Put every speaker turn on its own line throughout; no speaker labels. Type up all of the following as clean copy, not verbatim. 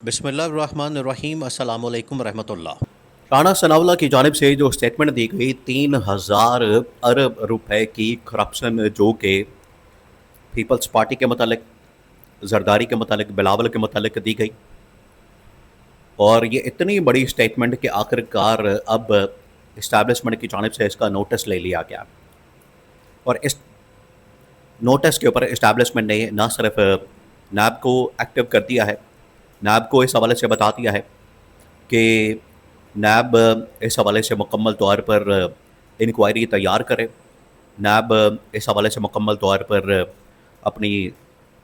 बिस्मिल्लाहिर्रहमानिर्रहीम अस्सलामु अलैकुम रहमतुल्लाह।
राणा सनाउल्लाह की जानिब से जो स्टेटमेंट दी गई 3,000 अरब रुपए की करप्शन जो कि पीपल्स पार्टी के मतलब जरदारी के मतलब बिलावल के मतलब दी गई, और ये इतनी बड़ी स्टेटमेंट के आखिरकार अब इस्टेब्लिशमेंट की जानिब से इसका नोटिस ले लिया गया। और इस नोटिस के ऊपर इस्टेब्लिशमेंट ने ना सिर्फ नैब को एक्टिव कर दिया है, नैब को इस हवाले से बता दिया है कि नैब इस हवाले से मुकम्मल तौर पर इंक्वायरी तैयार करे, नैब इस हवाले से मुकम्मल तौर पर अपनी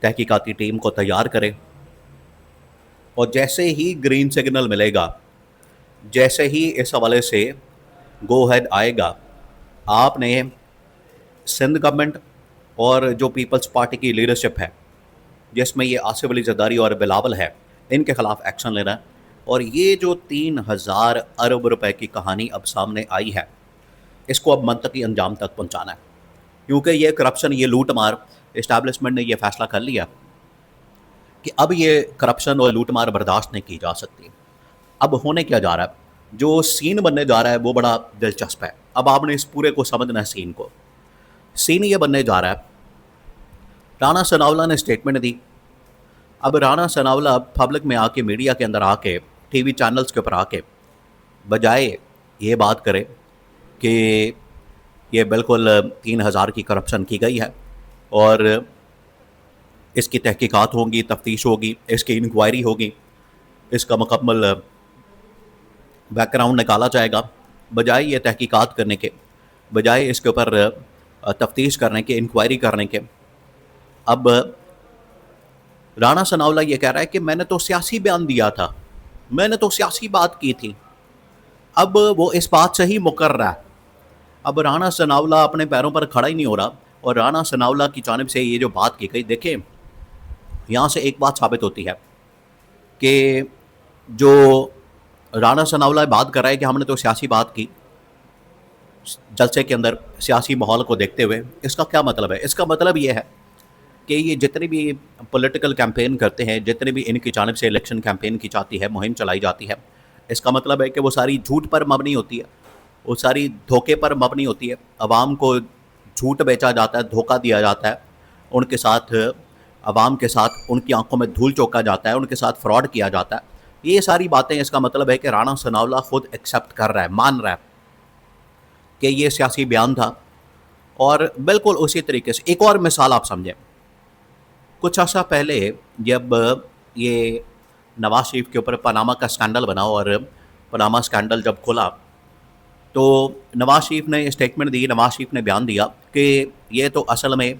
तहकीकाती टीम को तैयार करे, और जैसे ही ग्रीन सिग्नल मिलेगा, जैसे ही इस हवाले से गो हेड आएगा, आपने सिंध गवर्नमेंट और जो पीपल्स पार्टी की लीडरशिप है, जिसमें ये आसिफ अली जरदारी और बिलावल है, इनके खिलाफ एक्शन लेना है। और ये जो 3,000 अरब रुपए की कहानी अब सामने आई है, इसको अब मंतकी अंजाम तक पहुंचाना है, क्योंकि ये करप्शन, ये लूट मार, इस्टेब्लिशमेंट ने ये फैसला कर लिया कि अब ये करप्शन और लूट मार बर्दाश्त नहीं की जा सकती। अब होने क्या जा रहा है, जो सीन बनने जा रहा है वो बड़ा दिलचस्प है। अब आपने इस पूरे को समझना है सीन को। सीन ये बनने जा रहा है, राणा सनाउल्लाह ने स्टेटमेंट दी। अब राणा सनाउल्लाह पब्लिक में आके, मीडिया के अंदर आके, टीवी चैनल्स के ऊपर आके, बजाय ये बात करे कि ये बिल्कुल 3,000 की करप्शन की गई है और इसकी तहकीकात होंगी, तफ्तीश होगी, इसकी इंक्वायरी होगी, इसका मुकम्मल बैकग्राउंड निकाला जाएगा, बजाय ये तहकीकात करने के, बजाय इसके ऊपर तफ्तीश करने के, इंक्वायरी करने के, अब राणा सनाउल्लाह ये कह रहा है कि मैंने तो सियासी बयान दिया था, मैंने तो सियासी बात की थी। अब वो इस बात से ही मुकर रहा है। अब राणा सनाउल्लाह अपने पैरों पर खड़ा ही नहीं हो रहा, और राणा सनाउल्लाह की जानिब से ये जो बात की गई, देखें यहाँ से एक बात साबित होती है कि जो राणा सनाउल्लाह बात कर रहा है कि हमने तो सियासी बात की जलसे के अंदर सियासी माहौल को देखते हुए, इसका क्या मतलब है? इसका मतलब ये है कि ये जितने भी पॉलिटिकल कैंपेन करते हैं, जितने भी इनकी जानिब से इलेक्शन कैंपेन की जाती है, मुहिम चलाई जाती है, इसका मतलब है कि वो सारी झूठ पर मबनी होती है, वो सारी धोखे पर मबनी होती है। अवाम को झूठ बेचा जाता है, धोखा दिया जाता है, उनके साथ, अवाम के साथ उनकी आंखों में धूल चौंका जाता है, उनके साथ फ्रॉड किया जाता है। ये सारी बातें, इसका मतलब है कि राणा सनाउल्लाह खुद एक्सेप्ट कर रहा है, मान रहा है कि ये सियासी बयान था। और बिल्कुल उसी तरीके से एक और मिसाल आप समझें, कुछ अर्सा पहले जब ये नवाज शरीफ के ऊपर पनामा का स्कैंडल बना, और पनामा स्कैंडल जब खुला, तो नवाज शरीफ ने स्टेटमेंट दी, नवाज शरीफ ने बयान दिया कि ये तो असल में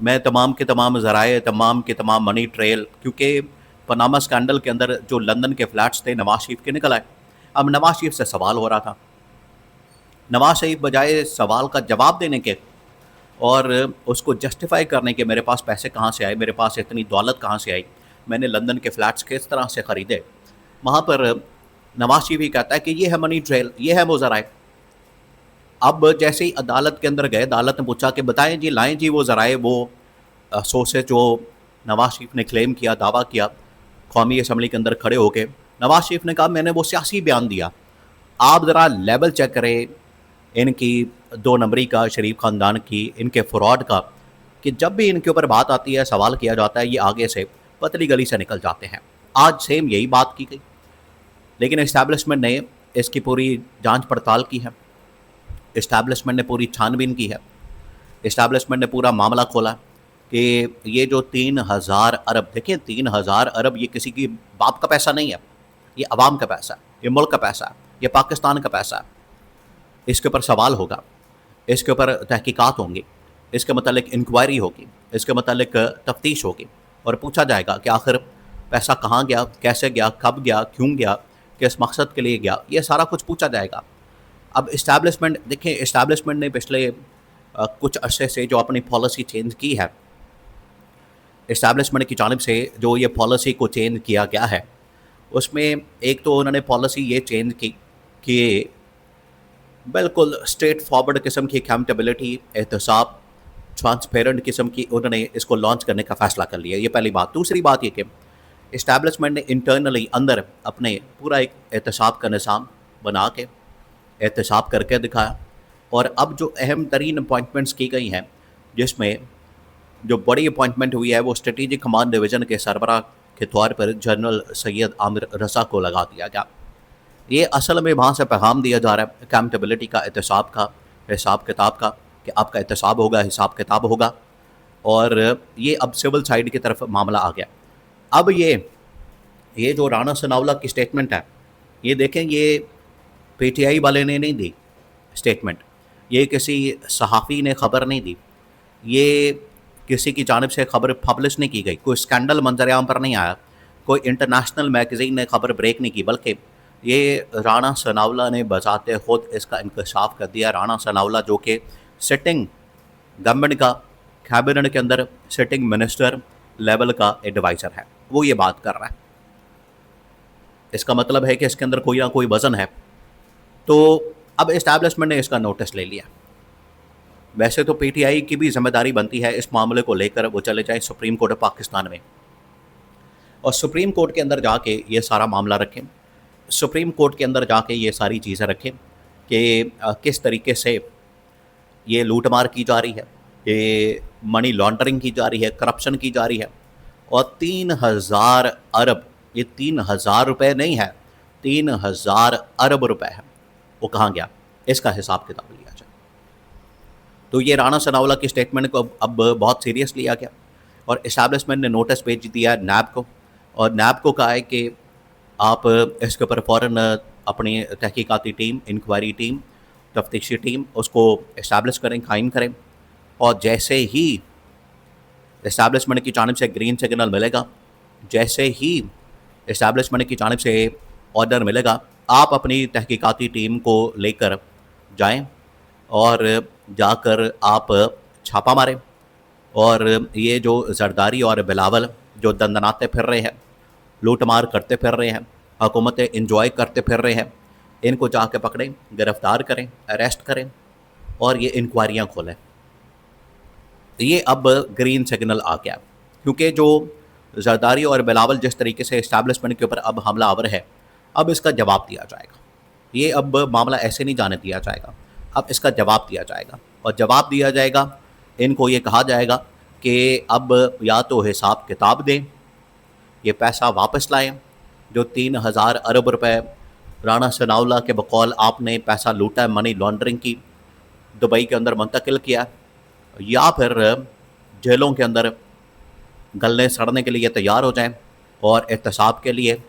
मैं तमाम के तमाम ज़राए, तमाम के तमाम मनी ट्रेल, क्योंकि पनामा स्कैंडल के अंदर जो लंदन के फ्लैट्स थे नवाज शरीफ के, निकल आए। अब नवाज शरीफ से सवाल हो रहा था, नवाज शरीफ बजाय सवाल का जवाब देने के और उसको जस्टिफाई करने के, मेरे पास पैसे कहाँ से आए, मेरे पास इतनी दौलत कहाँ से आई, मैंने लंदन के फ्लैट्स किस तरह से ख़रीदे, वहाँ पर नवाज शरीफ ही कहता है कि ये है मनी ट्रेल, ये है वो ज़राए। अब जैसे ही अदालत के अंदर गए, अदालत ने पूछा कि बताएं जी, लाएं जी वो ज़राए, वो सोर्सेज जो नवाज शरीफ ने क्लेम किया, दावा किया कौमी असम्बली के अंदर खड़े होके। नवाज शरीफ ने कहा मैंने वो सियासी बयान दिया। आप ज़रा लेवल चेक करें इनकी 2 नंबरी का, शरीफ ख़ानदान की, इनके फ्रॉड का, कि जब भी इनके ऊपर बात आती है, सवाल किया जाता है, ये आगे से पतली गली से निकल जाते हैं। आज सेम यही बात की गई, लेकिन इस्टेब्लिशमेंट ने इसकी पूरी जांच पड़ताल की है, इस्टेब्लिशमेंट ने पूरी छानबीन की है, इस्टेब्लिशमेंट ने पूरा मामला खोला कि ये जो 3,000 अरब, देखिए 3,000 अरब ये किसी की बाप का पैसा नहीं है, ये अवाम का पैसा है, ये मुल्क का पैसा है, ये पाकिस्तान का पैसा है। इसके ऊपर सवाल होगा, इसके ऊपर तहकीकात होंगी, इसके मतलब इंक्वायरी होगी, इसके मतलब तफ्तीश होगी, और पूछा जाएगा कि आखिर पैसा कहाँ गया, कैसे गया, कब गया, क्यों गया, किस मकसद के लिए गया, ये सारा कुछ पूछा जाएगा। अब इस्टेब्लिशमेंट, देखें इस्टेब्लिशमेंट ने पिछले कुछ अरसे से जो अपनी पॉलिसी चेंज की है, इस्टेब्लिशमेंट की जानिब से जो ये पॉलिसी को चेंज किया गया है, उसमें एक तो उन्होंने पॉलिसी ये चेंज की कि बिल्कुल स्ट्रेट फॉरवर्ड किस्म की अकाउंटेबिलिटी, एहतसाब, ट्रांसपेरेंट किस्म की उन्होंने इसको लॉन्च करने का फ़ैसला कर लिया। ये पहली बात। दूसरी बात ये कि इस्टेब्लिशमेंट ने इंटरनली अंदर अपने पूरा एक एहतसाब का निज़ाम बना के एहतसाब करके दिखाया। और अब जो अहम तरीन अपॉइंटमेंट्स की गई हैं, जिसमें जो बड़ी अपॉइंटमेंट हुई है वो स्ट्रेटेजिक कमांड डिवीज़न के सरबराह के तौर पर जनरल सैयद आमिर रज़ा को लगा दिया गया। ये असल में वहाँ से पैगाम दिया जा रहा है अकाउंटेबिलिटी का, एहतसाब का, हिसाब किताब का, कि आपका एहतसाब होगा, हिसाब किताब होगा। और ये अब सिविल साइड की तरफ मामला आ गया। अब ये जो राणा सनाउल्लाह की स्टेटमेंट है, ये देखें, ये पीटीआई वाले ने नहीं दी स्टेटमेंट, ये किसी सहाफ़ी ने ख़बर नहीं दी, ये किसी की जानिब से खबर पब्लिश नहीं की गई, कोई स्कैंडल मंजर-ए-आम पर नहीं आया, कोई इंटरनेशनल मैगज़ीन ने खबर ब्रेक नहीं की, बल्कि ये राणा सनाउल्लाह ने बज़ाते खुद इसका इंकशाफ कर दिया। राणा सनाउल्लाह जो कि सिटिंग गवर्नमेंट का कैबिनेट के अंदर सिटिंग मिनिस्टर लेवल का एडवाइज़र है, वो ये बात कर रहा है। इसका मतलब है कि इसके अंदर कोई ना कोई वज़न है। तो अब इस्टेब्लिशमेंट ने इसका नोटिस ले लिया। वैसे तो पीटीआई की भी जिम्मेदारी बनती है इस मामले को लेकर वो चले जाएं सुप्रीम कोर्ट ऑफ पाकिस्तान में और सुप्रीम कोर्ट के अंदर जाके ये सारा मामला रखें, सुप्रीम कोर्ट के अंदर जाके ये सारी चीज़ें रखें कि किस तरीके से ये लूटमार की जा रही है, ये मनी लॉन्ड्रिंग की जा रही है, करप्शन की जा रही है। और 3000 अरब, ये 3000 रुपये नहीं है, 3000 अरब रुपए है, वो कहाँ गया, इसका हिसाब किताब लिया जाए। तो ये राणा सनाउल्लाह की स्टेटमेंट को अब बहुत सीरियस लिया गया और इस्टेब्लिशमेंट ने नोटिस भेज दिया नैब को, और नैब को कहा है कि आप इसके ऊपर फ़ौरन अपनी तहकीकाती टीम, इंक्वायरी टीम, तफ्तीशी टीम उसको इस्टेब्लिश करें, कायम करें। और जैसे ही इस्टेब्लिशमेंट की जानिब से ग्रीन सिग्नल मिलेगा, जैसे ही इस्टेब्लिशमेंट की जानिब से ऑर्डर मिलेगा, आप अपनी तहकीकाती टीम को लेकर जाएं और जाकर आप छापा मारें। और ये जो जरदारी और बिलावल जो दंदनाते फिर रहे हैं, लूटमार करते फिर रहे हैं, हुकूमतें इंजॉय करते फिर रहे हैं, इनको जाके पकड़ें, गिरफ़्तार करें, अरेस्ट करें और ये इंक्वायरियाँ खोलें। ये अब ग्रीन सिग्नल आ गया, क्योंकि जो जरदारी और बिलावल जिस तरीके से इस्टेब्लिशमेंट के ऊपर अब हमला आवर है, अब इसका जवाब दिया जाएगा। ये अब मामला ऐसे नहीं जाने दिया जाएगा, अब इसका जवाब दिया जाएगा। और जवाब दिया जाएगा, इनको ये कहा जाएगा कि अब या तो हिसाब किताब दें, ये पैसा वापस लाएं, जो 3000 अरब रुपए राणा सनाउल्लाह के बकौल आपने पैसा लूटा है, मनी लॉन्ड्रिंग की, दुबई के अंदर मुंतकिल किया, या फिर जेलों के अंदर गलने सड़ने के लिए तैयार हो जाएं और एहतसाब के लिए,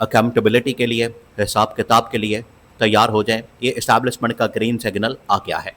अकाउंटेबिलिटी के लिए, हिसाब किताब के लिए तैयार हो जाएं। ये इस्टेब्लिशमेंट का ग्रीन सिग्नल आ गया है।